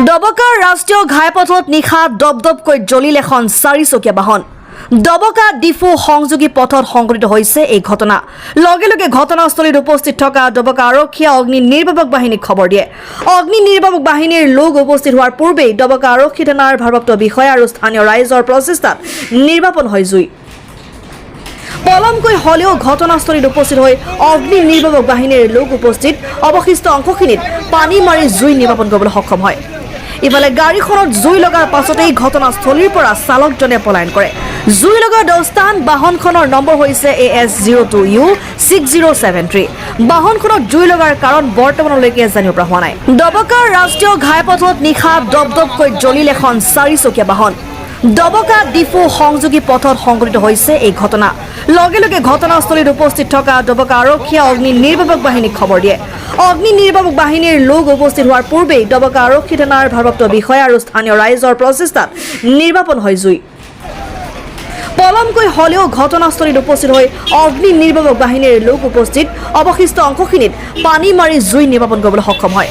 ডবকাৰ ৰাষ্ট্ৰীয় ঘাইপথত নিশা দপদপকৈ জ্বলিল এখন চাৰিচকীয়া বাহন। ডবকা ডিফু সংযোগী পথত সংঘটিত হৈছে এই ঘটনা। লগে লগে ঘটনাস্থলীত উপস্থিত থকা ডবকা আৰক্ষীয়ে অগ্নি নিৰ্বাপক বাহিনীক খবৰ দিয়ে। অগ্নি নিৰ্বাপক বাহিনীৰ লোক উপস্থিত হোৱাৰ পূৰ্বেই ডবকা আৰক্ষী থানাৰ ভাৰপ্ৰাপ্ত বিষয়া আৰু স্থানীয় ৰাইজৰ প্ৰচেষ্টাত নিৰ্বাপন হয় জুই। পলমকৈ হলেও ঘটনাস্থলীত উপস্থিত হৈ অগ্নি নিৰ্বাপক বাহিনীৰ লোক উপস্থিত অৱশিষ্ট অংশখিনিত পানী মাৰি জুই নিৰ্বাপন কৰিবলৈ সক্ষম হয়। ইফালে গাড়ীখনত জুই লগাৰ পাছতেই ঘটনাস্থলীৰ পৰা চালকজনে পলায়ন কৰে। জুই লগাৰ অৱস্থান বাহনখনৰ নম্বৰ হৈছে AS02U6073। বাহনখনত জুই লগাৰ কাৰণ বৰ্তমানলৈকে জানিব পৰা হোৱা নাই। ডবকাৰ ৰাষ্ট্ৰীয় ঘাইপথত নিশা দপদপকৈ জ্বলিল এখন চাৰিচকীয়া বাহন। ডবকা ডিফু সংযোগী পথত সংঘটিত হৈছে এই ঘটনা। লগে লগে ঘটনাস্থলীত উপস্থিত থকা ডবকা আৰক্ষীয়ে অগ্নি নিৰ্বাপক বাহিনীক খবৰ দিয়ে। অগ্নি নিৰ্বাপক বাহিনীৰ লোক উপস্থিত হোৱাৰ পূৰ্বেই ডবকা আৰক্ষী থানাৰ ভাৰপ্ৰাপ্ত বিষয়া আৰু স্থানীয় ৰাইজৰ প্ৰচেষ্টাত নিৰ্বাপন হয় জুই। পলমকৈ হলেও ঘটনাস্থলীত উপস্থিত হৈ অগ্নি নিৰ্বাপক বাহিনীৰ লোক উপস্থিত অৱশিষ্ট অংশখিনিত পানী মাৰি জুই নিৰ্বাপন কৰিবলৈ সক্ষম হয়।